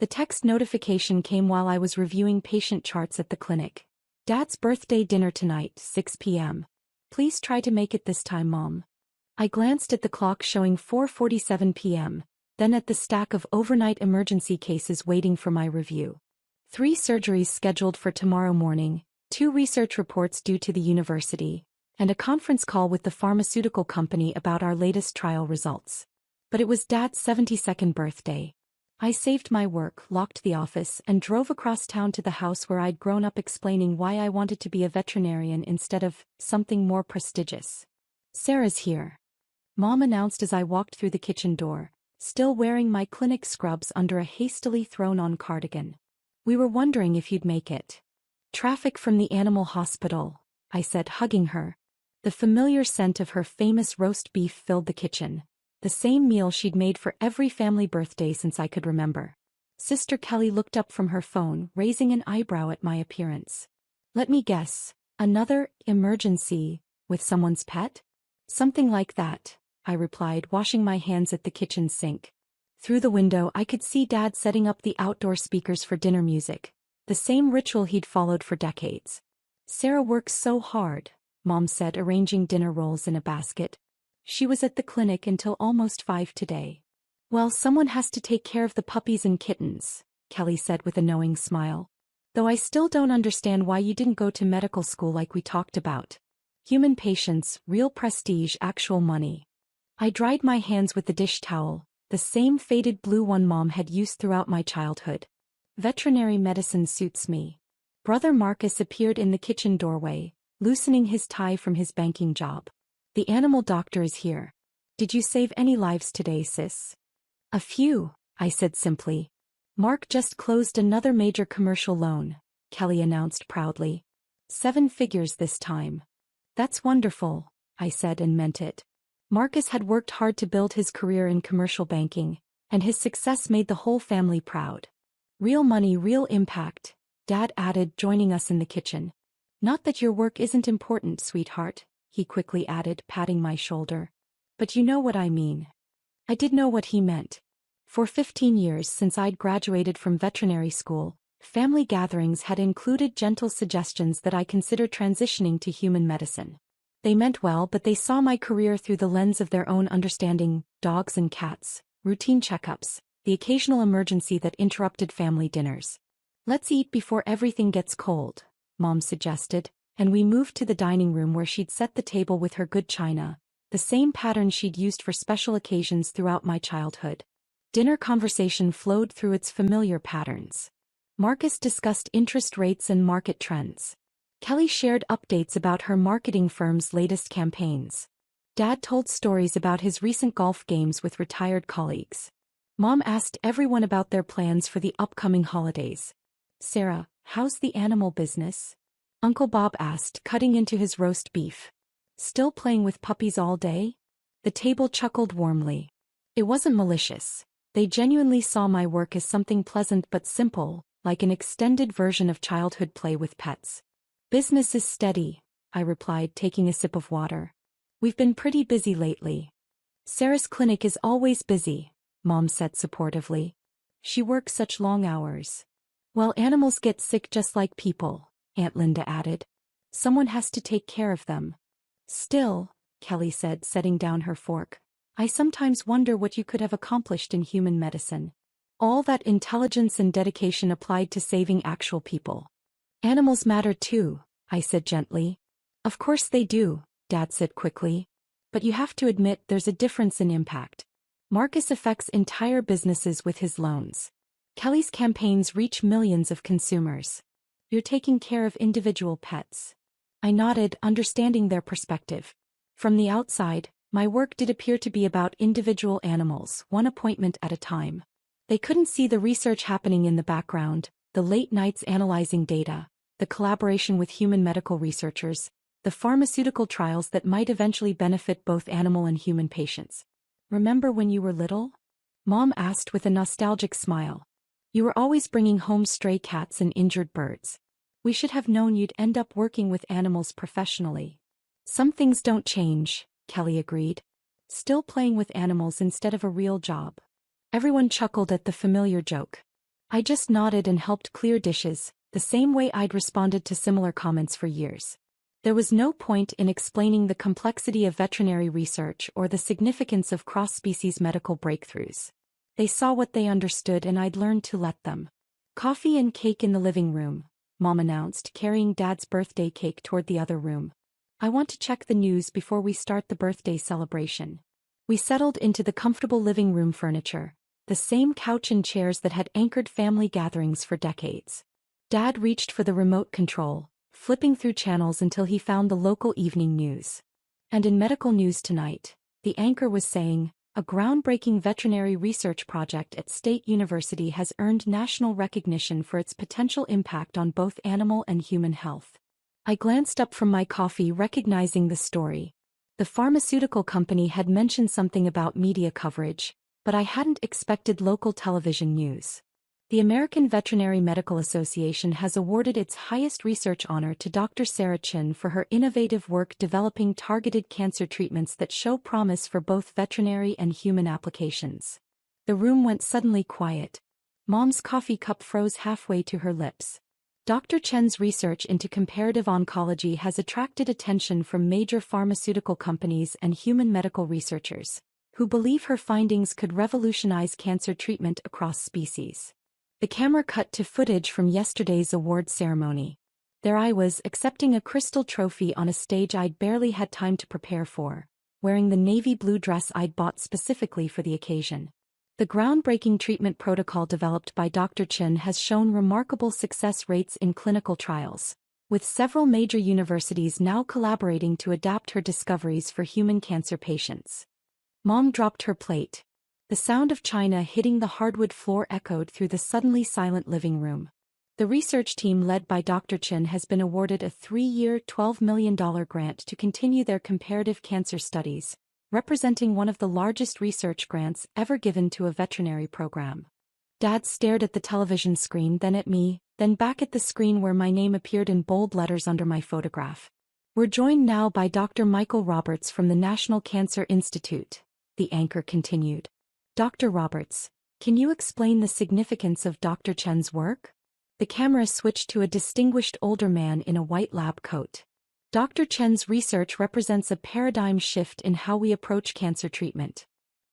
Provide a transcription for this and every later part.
The text notification came while I was reviewing patient charts at the clinic. Dad's birthday dinner tonight, 6 p.m. Please try to make it this time, Mom. I glanced at the clock showing 4:47 p.m., then at the stack of overnight emergency cases waiting for my review. 3 surgeries scheduled for tomorrow morning, 2 research reports due to the university, and a conference call with the pharmaceutical company about our latest trial results. But it was Dad's 72nd birthday. I saved my work, locked the office, and drove across town to the house where I'd grown up explaining why I wanted to be a veterinarian instead of something more prestigious. Sarah's here, Mom announced as I walked through the kitchen door, still wearing my clinic scrubs under a hastily thrown-on cardigan. We were wondering if you'd make it. Traffic from the animal hospital, I said, hugging her. The familiar scent of her famous roast beef filled the kitchen. The same meal she'd made for every family birthday since I could remember. Sister Kelly looked up from her phone, raising an eyebrow at my appearance. Let me guess, another emergency with someone's pet? Something like that, I replied, washing my hands at the kitchen sink. Through the window I could see Dad setting up the outdoor speakers for dinner music, the same ritual he'd followed for decades. Sarah works so hard, Mom said, arranging dinner rolls in a basket. She was at the clinic until almost 5 today. Well, someone has to take care of the puppies and kittens, Kelly said with a knowing smile. Though I still don't understand why you didn't go to medical school like we talked about. Human patients, real prestige, actual money. I dried my hands with the dish towel, the same faded blue one Mom had used throughout my childhood. Veterinary medicine suits me. Brother Marcus appeared in the kitchen doorway, loosening his tie from his banking job. The animal doctor is here. Did you save any lives today, sis? A few, I said simply. Mark just closed another major commercial loan, Kelly announced proudly. 7 figures this time. That's wonderful, I said and meant it. Marcus had worked hard to build his career in commercial banking, and his success made the whole family proud. Real money, real impact, Dad added, joining us in the kitchen. Not that your work isn't important, sweetheart, he quickly added, patting my shoulder. But you know what I mean. I did know what he meant. For 15 years since I'd graduated from veterinary school, family gatherings had included gentle suggestions that I consider transitioning to human medicine. They meant well, but they saw my career through the lens of their own understanding: dogs and cats, routine checkups, the occasional emergency that interrupted family dinners. Let's eat before everything gets cold, Mom suggested, and we moved to the dining room where she'd set the table with her good china, the same pattern she'd used for special occasions throughout my childhood. Dinner conversation flowed through its familiar patterns. Marcus discussed interest rates and market trends. Kelly shared updates about her marketing firm's latest campaigns. Dad told stories about his recent golf games with retired colleagues. Mom asked everyone about their plans for the upcoming holidays. Sarah, how's the animal business? Uncle Bob asked, cutting into his roast beef. Still playing with puppies all day? The table chuckled warmly. It wasn't malicious. They genuinely saw my work as something pleasant but simple, like an extended version of childhood play with pets. Business is steady, I replied, taking a sip of water. We've been pretty busy lately. Sarah's clinic is always busy, Mom said supportively. She works such long hours. Well, animals get sick just like people, Aunt Linda added. Someone has to take care of them. Still, Kelly said, setting down her fork, I sometimes wonder what you could have accomplished in human medicine. All that intelligence and dedication applied to saving actual people. Animals matter too, I said gently. Of course they do, Dad said quickly. But you have to admit there's a difference in impact. Marcus affects entire businesses with his loans. Kelly's campaigns reach millions of consumers. You're taking care of individual pets. I nodded, understanding their perspective. From the outside, my work did appear to be about individual animals, one appointment at a time. They couldn't see the research happening in the background, the late nights analyzing data, the collaboration with human medical researchers, the pharmaceutical trials that might eventually benefit both animal and human patients. Remember when you were little? Mom asked with a nostalgic smile. You were always bringing home stray cats and injured birds. We should have known you'd end up working with animals professionally. Some things don't change, Kelly agreed. Still playing with animals instead of a real job. Everyone chuckled at the familiar joke. I just nodded and helped clear dishes, the same way I'd responded to similar comments for years. There was no point in explaining the complexity of veterinary research or the significance of cross-species medical breakthroughs. They saw what they understood and I'd learned to let them. Coffee and cake in the living room, Mom announced, carrying Dad's birthday cake toward the other room. I want to check the news before we start the birthday celebration. We settled into the comfortable living room furniture, the same couch and chairs that had anchored family gatherings for decades. Dad reached for the remote control, flipping through channels until he found the local evening news. And in medical news tonight, the anchor was saying, a groundbreaking veterinary research project at State University has earned national recognition for its potential impact on both animal and human health. I glanced up from my coffee, recognizing the story. The pharmaceutical company had mentioned something about media coverage, but I hadn't expected local television news. The American Veterinary Medical Association has awarded its highest research honor to Dr. Sarah Chin for her innovative work developing targeted cancer treatments that show promise for both veterinary and human applications. The room went suddenly quiet. Mom's coffee cup froze halfway to her lips. Dr. Chen's research into comparative oncology has attracted attention from major pharmaceutical companies and human medical researchers, who believe her findings could revolutionize cancer treatment across species. The camera cut to footage from yesterday's award ceremony. There I was, accepting a crystal trophy on a stage I'd barely had time to prepare for, wearing the navy blue dress I'd bought specifically for the occasion. The groundbreaking treatment protocol developed by Dr. Chin has shown remarkable success rates in clinical trials, with several major universities now collaborating to adapt her discoveries for human cancer patients. Mom dropped her plate. The sound of china hitting the hardwood floor echoed through the suddenly silent living room. The research team led by Dr. Chin has been awarded a 3-year, $12 million grant to continue their comparative cancer studies, representing one of the largest research grants ever given to a veterinary program. Dad stared at the television screen, then at me, then back at the screen where my name appeared in bold letters under my photograph. We're joined now by Dr. Michael Roberts from the National Cancer Institute, the anchor continued. Dr. Roberts, can you explain the significance of Dr. Chen's work? The camera switched to a distinguished older man in a white lab coat. Dr. Chen's research represents a paradigm shift in how we approach cancer treatment.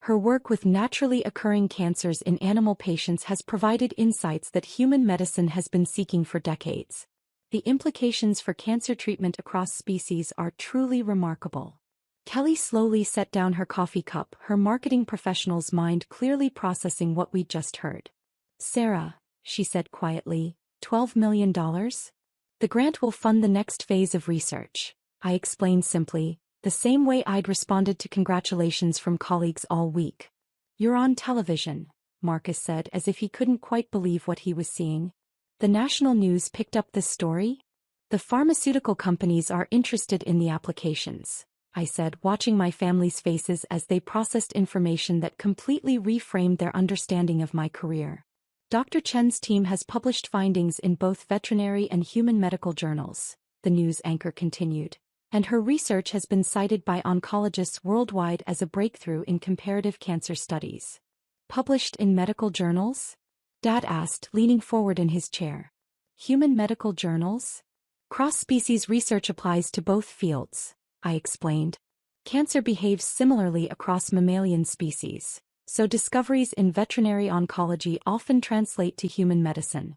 Her work with naturally occurring cancers in animal patients has provided insights that human medicine has been seeking for decades. The implications for cancer treatment across species are truly remarkable. Kelly slowly set down her coffee cup, her marketing professional's mind clearly processing what we'd just heard. Sarah, she said quietly, $12 million? The grant will fund the next phase of research, I explained simply, the same way I'd responded to congratulations from colleagues all week. You're on television, Marcus said as if he couldn't quite believe what he was seeing. The national news picked up this story? The pharmaceutical companies are interested in the applications, I said, watching my family's faces as they processed information that completely reframed their understanding of my career. Dr. Chen's team has published findings in both veterinary and human medical journals, the news anchor continued, and her research has been cited by oncologists worldwide as a breakthrough in comparative cancer studies. Published in medical journals? Dad asked, leaning forward in his chair. Human medical journals? Cross-species research applies to both fields, I explained. Cancer behaves similarly across mammalian species, so discoveries in veterinary oncology often translate to human medicine.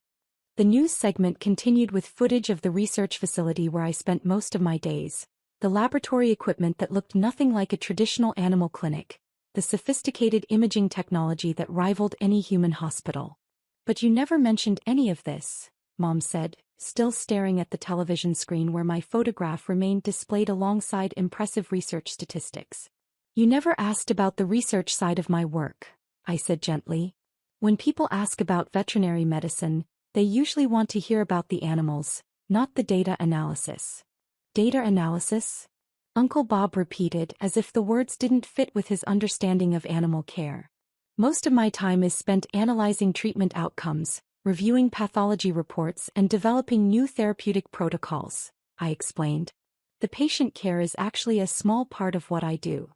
The news segment continued with footage of the research facility where I spent most of my days, the laboratory equipment that looked nothing like a traditional animal clinic, the sophisticated imaging technology that rivaled any human hospital. But you never mentioned any of this, Mom said, still staring at the television screen where my photograph remained displayed alongside impressive research statistics. You never asked about the research side of my work, I said gently. When people ask about veterinary medicine, they usually want to hear about the animals, not the data analysis. Data analysis? Uncle Bob repeated as if the words didn't fit with his understanding of animal care. Most of my time is spent analyzing treatment outcomes, reviewing pathology reports and developing new therapeutic protocols, I explained. The patient care is actually a small part of what I do.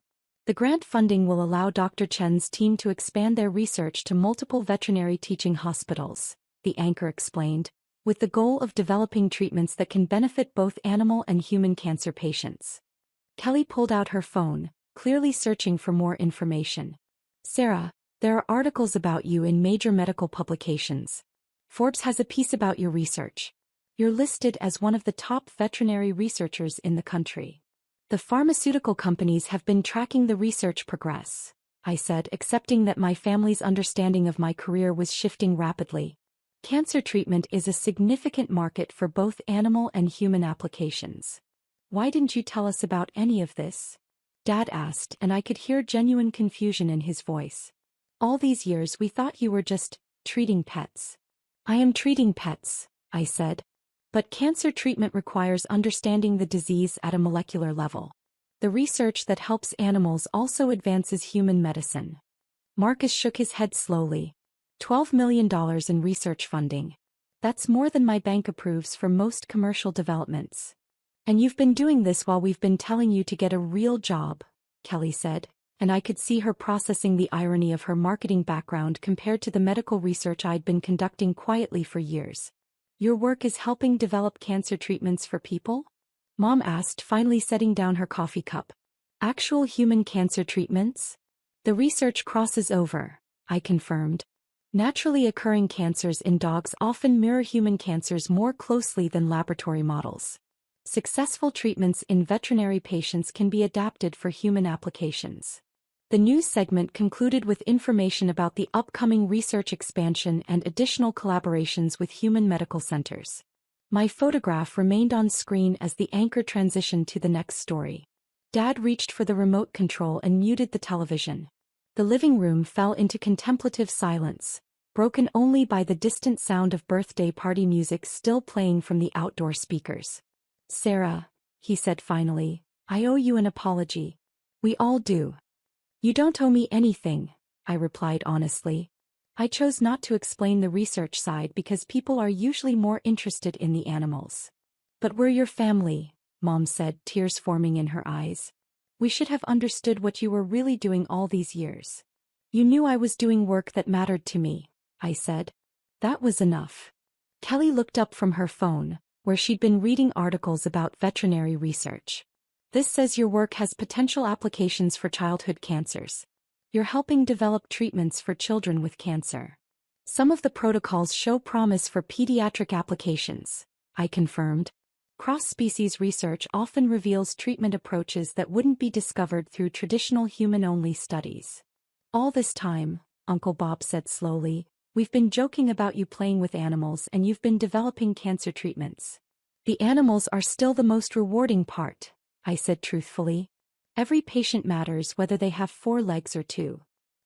The grant funding will allow Dr. Chen's team to expand their research to multiple veterinary teaching hospitals, the anchor explained, with the goal of developing treatments that can benefit both animal and human cancer patients. Kelly pulled out her phone, clearly searching for more information. Sarah, there are articles about you in major medical publications. Forbes has a piece about your research. You're listed as one of the top veterinary researchers in the country. The pharmaceutical companies have been tracking the research progress, I said, accepting that my family's understanding of my career was shifting rapidly. Cancer treatment is a significant market for both animal and human applications. Why didn't you tell us about any of this? Dad asked, and I could hear genuine confusion in his voice. All these years we thought you were just treating pets. I am treating pets, I said. But cancer treatment requires understanding the disease at a molecular level. The research that helps animals also advances human medicine. Marcus shook his head slowly. $12 million in research funding. That's more than my bank approves for most commercial developments. And you've been doing this while we've been telling you to get a real job, Kelly said, and I could see her processing the irony of her marketing background compared to the medical research I'd been conducting quietly for years. Your work is helping develop cancer treatments for people? Mom asked, finally setting down her coffee cup. Actual human cancer treatments? The research crosses over, I confirmed. Naturally occurring cancers in dogs often mirror human cancers more closely than laboratory models. Successful treatments in veterinary patients can be adapted for human applications. The news segment concluded with information about the upcoming research expansion and additional collaborations with human medical centers. My photograph remained on screen as the anchor transitioned to the next story. Dad reached for the remote control and muted the television. The living room fell into contemplative silence, broken only by the distant sound of birthday party music still playing from the outdoor speakers. Sarah, he said finally, I owe you an apology. We all do. You don't owe me anything, I replied honestly. I chose not to explain the research side because people are usually more interested in the animals. But we're your family, Mom said, tears forming in her eyes. We should have understood what you were really doing all these years. You knew I was doing work that mattered to me, I said. That was enough. Kelly looked up from her phone, where she'd been reading articles about veterinary research. This says your work has potential applications for childhood cancers. You're helping develop treatments for children with cancer. Some of the protocols show promise for pediatric applications, I confirmed. Cross-species research often reveals treatment approaches that wouldn't be discovered through traditional human-only studies. All this time, Uncle Bob said slowly, we've been joking about you playing with animals and you've been developing cancer treatments. The animals are still the most rewarding part, I said truthfully. Every patient matters whether they have 4 legs or 2.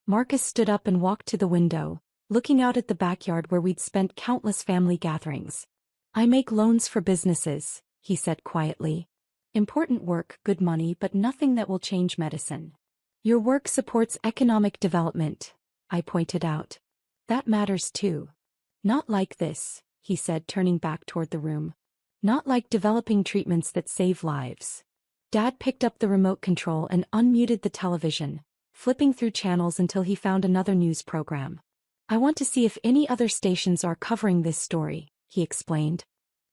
Marcus stood up and walked to the window, looking out at the backyard where we'd spent countless family gatherings. I make loans for businesses, he said quietly. Important work, good money, but nothing that will change medicine. Your work supports economic development, I pointed out. That matters too. Not like this, he said, turning back toward the room. Not like developing treatments that save lives. Dad picked up the remote control and unmuted the television, flipping through channels until he found another news program. I want to see if any other stations are covering this story, he explained.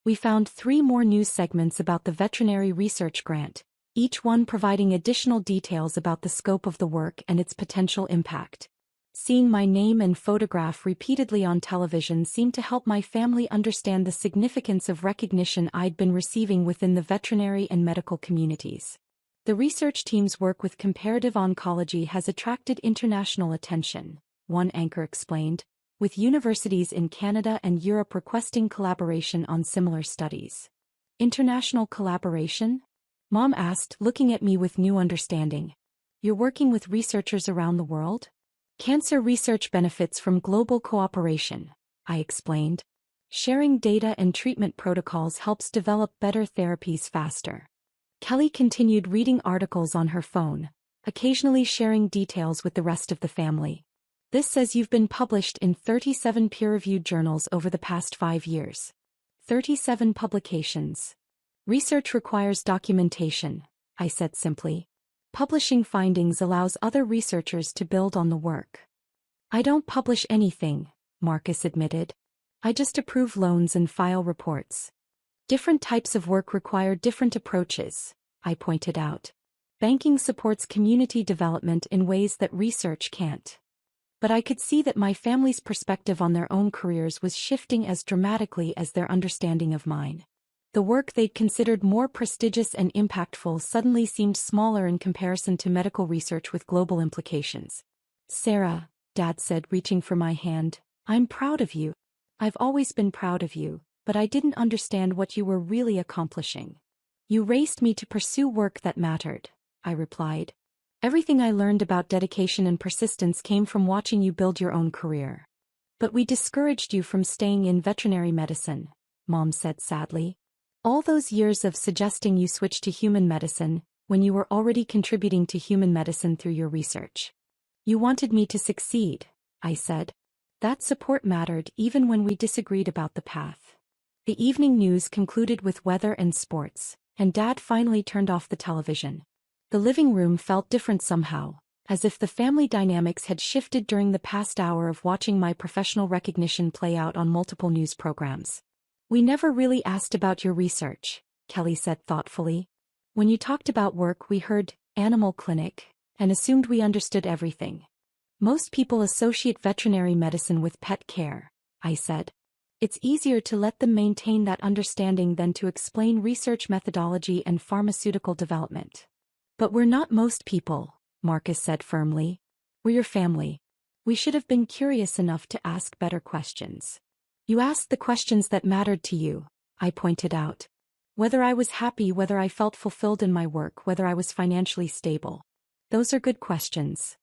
We found 3 more news segments about the veterinary research grant, each one providing additional details about the scope of the work and its potential impact. Seeing my name and photograph repeatedly on television seemed to help my family understand the significance of recognition I'd been receiving within the veterinary and medical communities. The research team's work with comparative oncology has attracted international attention, one anchor explained, with universities in Canada and Europe requesting collaboration on similar studies. International collaboration? Mom asked, looking at me with new understanding. You're working with researchers around the world? Cancer research benefits from global cooperation, I explained. Sharing data and treatment protocols helps develop better therapies faster. Kelly continued reading articles on her phone, occasionally sharing details with the rest of the family. This says you've been published in 37 peer-reviewed journals over the past 5 years. 37 publications. Research requires documentation, I said simply. Publishing findings allows other researchers to build on the work. I don't publish anything, Marcus admitted. I just approve loans and file reports. Different types of work require different approaches, I pointed out. Banking supports community development in ways that research can't. But I could see that my family's perspective on their own careers was shifting as dramatically as their understanding of mine. The work they'd considered more prestigious and impactful suddenly seemed smaller in comparison to medical research with global implications. Sarah, Dad said, reaching for my hand, I'm proud of you. I've always been proud of you, but I didn't understand what you were really accomplishing. You raised me to pursue work that mattered, I replied. Everything I learned about dedication and persistence came from watching you build your own career. But we discouraged you from staying in veterinary medicine, Mom said sadly. All those years of suggesting you switch to human medicine, when you were already contributing to human medicine through your research. You wanted me to succeed, I said. That support mattered even when we disagreed about the path. The evening news concluded with weather and sports, and Dad finally turned off the television. The living room felt different somehow, as if the family dynamics had shifted during the past hour of watching my professional recognition play out on multiple news programs. We never really asked about your research, Kelly said thoughtfully. When you talked about work, we heard animal clinic and assumed we understood everything. Most people associate veterinary medicine with pet care, I said. It's easier to let them maintain that understanding than to explain research methodology and pharmaceutical development. But we're not most people, Marcus said firmly. We're your family. We should have been curious enough to ask better questions. You asked the questions that mattered to you, I pointed out. Whether I was happy, whether I felt fulfilled in my work, whether I was financially stable. Those are good questions.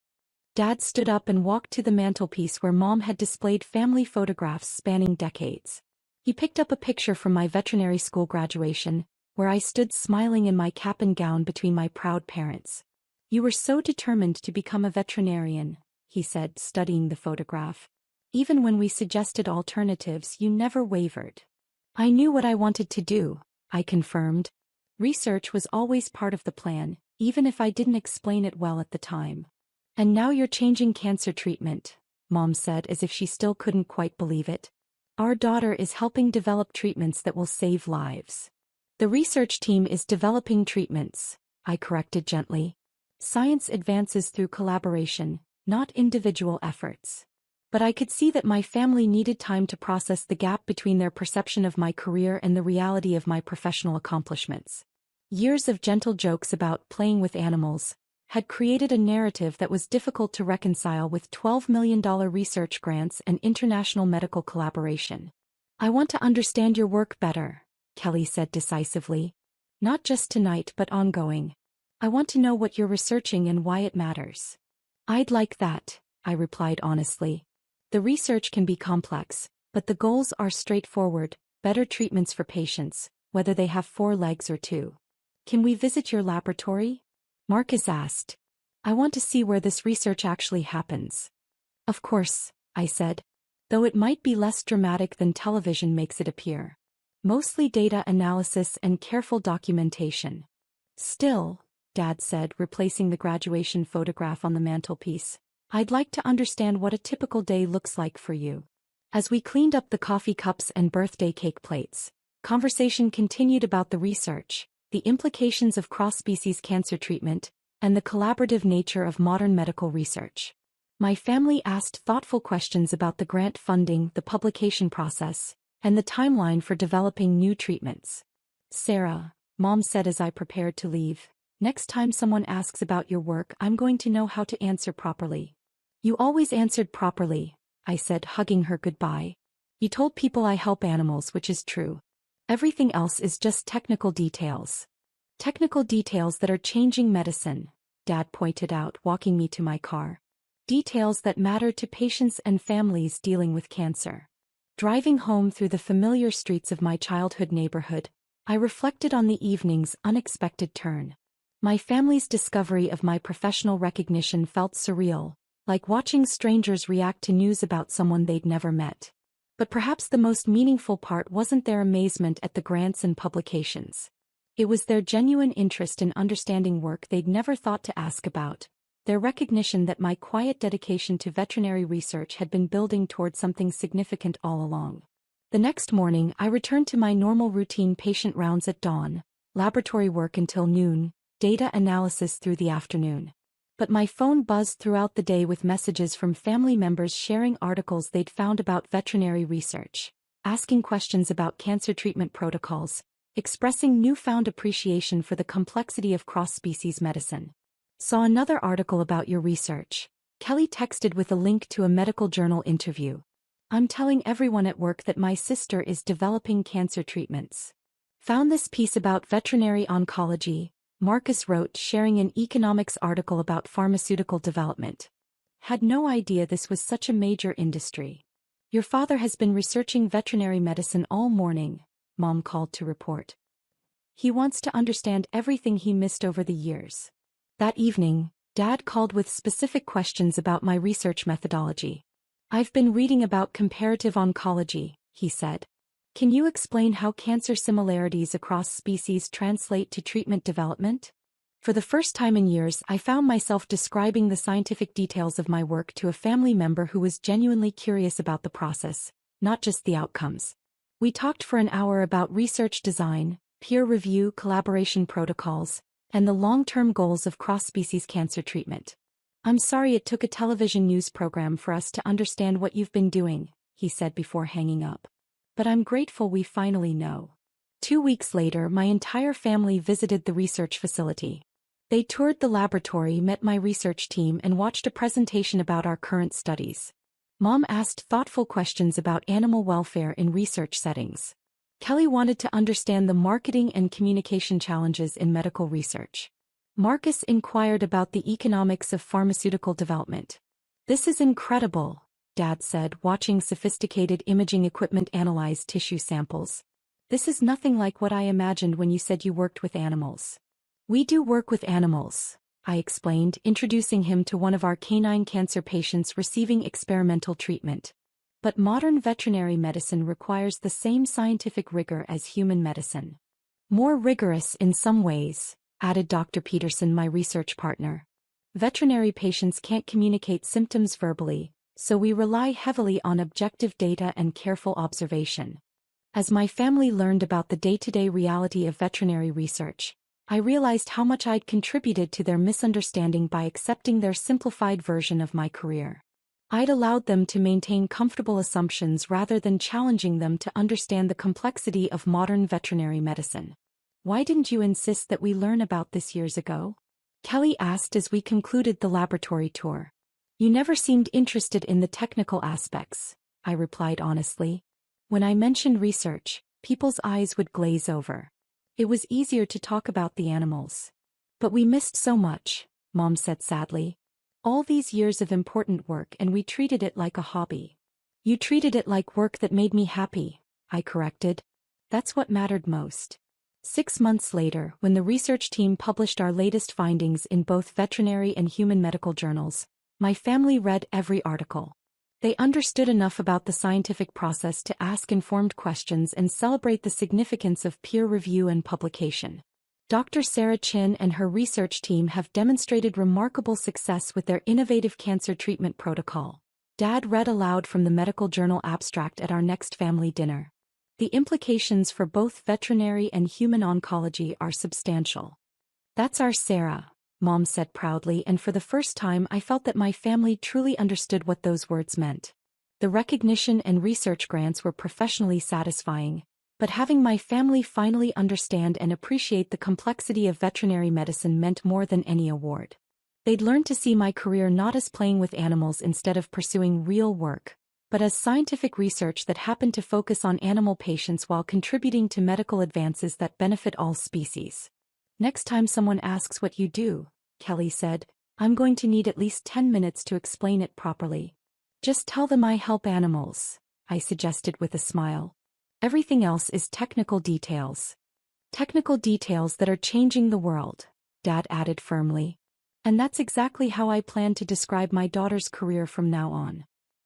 Dad stood up and walked to the mantelpiece where Mom had displayed family photographs spanning decades. He picked up a picture from my veterinary school graduation, where I stood smiling in my cap and gown between my proud parents. You were so determined to become a veterinarian, he said, studying the photograph. Even when we suggested alternatives, you never wavered. I knew what I wanted to do, I confirmed. Research was always part of the plan, even if I didn't explain it well at the time. And now you're changing cancer treatment, Mom said as if she still couldn't quite believe it. Our daughter is helping develop treatments that will save lives. The research team is developing treatments, I corrected gently. Science advances through collaboration, not individual efforts. But I could see that my family needed time to process the gap between their perception of my career and the reality of my professional accomplishments. Years of gentle jokes about playing with animals had created a narrative that was difficult to reconcile with $12 million research grants and international medical collaboration. I want to understand your work better, Kelly said decisively. Not just tonight but ongoing. I want to know what you're researching and why it matters. I'd like that, I replied honestly. The research can be complex, but the goals are straightforward, better treatments for patients, whether they have 4 legs or 2. Can we visit your laboratory? Marcus asked. I want to see where this research actually happens. Of course, I said. Though it might be less dramatic than television makes it appear. Mostly data analysis and careful documentation. Still, Dad said, replacing the graduation photograph on the mantelpiece, I'd like to understand what a typical day looks like for you. As we cleaned up the coffee cups and birthday cake plates, conversation continued about the research, the implications of cross-species cancer treatment, and the collaborative nature of modern medical research. My family asked thoughtful questions about the grant funding, the publication process, and the timeline for developing new treatments. Sarah, Mom said as I prepared to leave, next time someone asks about your work, I'm going to know how to answer properly. You always answered properly, I said, hugging her goodbye. You told people I help animals, which is true. Everything else is just technical details. Technical details that are changing medicine, Dad pointed out, walking me to my car. Details that matter to patients and families dealing with cancer. Driving home through the familiar streets of my childhood neighborhood, I reflected on the evening's unexpected turn. My family's discovery of my professional recognition felt surreal, like watching strangers react to news about someone they'd never met. But perhaps the most meaningful part wasn't their amazement at the grants and publications. It was their genuine interest in understanding work they'd never thought to ask about. Their recognition that my quiet dedication to veterinary research had been building toward something significant all along. The next morning, I returned to my normal routine patient rounds at dawn, laboratory work until noon, data analysis through the afternoon. But my phone buzzed throughout the day with messages from family members sharing articles they'd found about veterinary research, asking questions about cancer treatment protocols, expressing newfound appreciation for the complexity of cross-species medicine. Saw another article about your research. Kelly texted with a link to a medical journal interview. I'm telling everyone at work that my sister is developing cancer treatments. Found this piece about veterinary oncology, Marcus wrote, sharing an economics article about pharmaceutical development. Had no idea this was such a major industry. Your father has been researching veterinary medicine all morning, Mom called to report. He wants to understand everything he missed over the years. That evening, Dad called with specific questions about my research methodology. I've been reading about comparative oncology, he said. Can you explain how cancer similarities across species translate to treatment development? For the first time in years, I found myself describing the scientific details of my work to a family member who was genuinely curious about the process, not just the outcomes. We talked for an hour about research design, peer review, collaboration protocols, and the long-term goals of cross-species cancer treatment. I'm sorry it took a television news program for us to understand what you've been doing, he said before hanging up. But I'm grateful we finally know. 2 weeks later, my entire family visited the research facility. They toured the laboratory, met my research team, and watched a presentation about our current studies. Mom asked thoughtful questions about animal welfare in research settings. Kelly wanted to understand the marketing and communication challenges in medical research. Marcus inquired about the economics of pharmaceutical development. This is incredible, Dad said, watching sophisticated imaging equipment analyze tissue samples. This is nothing like what I imagined when you said you worked with animals. We do work with animals, I explained, introducing him to one of our canine cancer patients receiving experimental treatment. But modern veterinary medicine requires the same scientific rigor as human medicine. More rigorous in some ways, added Dr. Peterson, my research partner. Veterinary patients can't communicate symptoms verbally, so we rely heavily on objective data and careful observation. As my family learned about the day-to-day reality of veterinary research, I realized how much I'd contributed to their misunderstanding by accepting their simplified version of my career. I'd allowed them to maintain comfortable assumptions rather than challenging them to understand the complexity of modern veterinary medicine. Why didn't you insist that we learn about this years ago? Kelly asked as we concluded the laboratory tour. You never seemed interested in the technical aspects, I replied honestly. When I mentioned research, people's eyes would glaze over. It was easier to talk about the animals. But we missed so much, Mom said sadly. All these years of important work, and we treated it like a hobby. You treated it like work that made me happy, I corrected. That's what mattered most. 6 months later, when the research team published our latest findings in both veterinary and human medical journals, my family read every article. They understood enough about the scientific process to ask informed questions and celebrate the significance of peer review and publication. Dr. Sarah Chin and her research team have demonstrated remarkable success with their innovative cancer treatment protocol. Dad read aloud from the medical journal abstract at our next family dinner. The implications for both veterinary and human oncology are substantial. That's our Sarah, Mom said proudly, and for the first time I felt that my family truly understood what those words meant. The recognition and research grants were professionally satisfying, but having my family finally understand and appreciate the complexity of veterinary medicine meant more than any award. They'd learned to see my career not as playing with animals instead of pursuing real work, but as scientific research that happened to focus on animal patients while contributing to medical advances that benefit all species. Next time someone asks what you do, Kelly said, I'm going to need at least 10 minutes to explain it properly. Just tell them I help animals, I suggested with a smile. Everything else is technical details. Technical details that are changing the world, Dad added firmly. And that's exactly how I plan to describe my daughter's career from now on.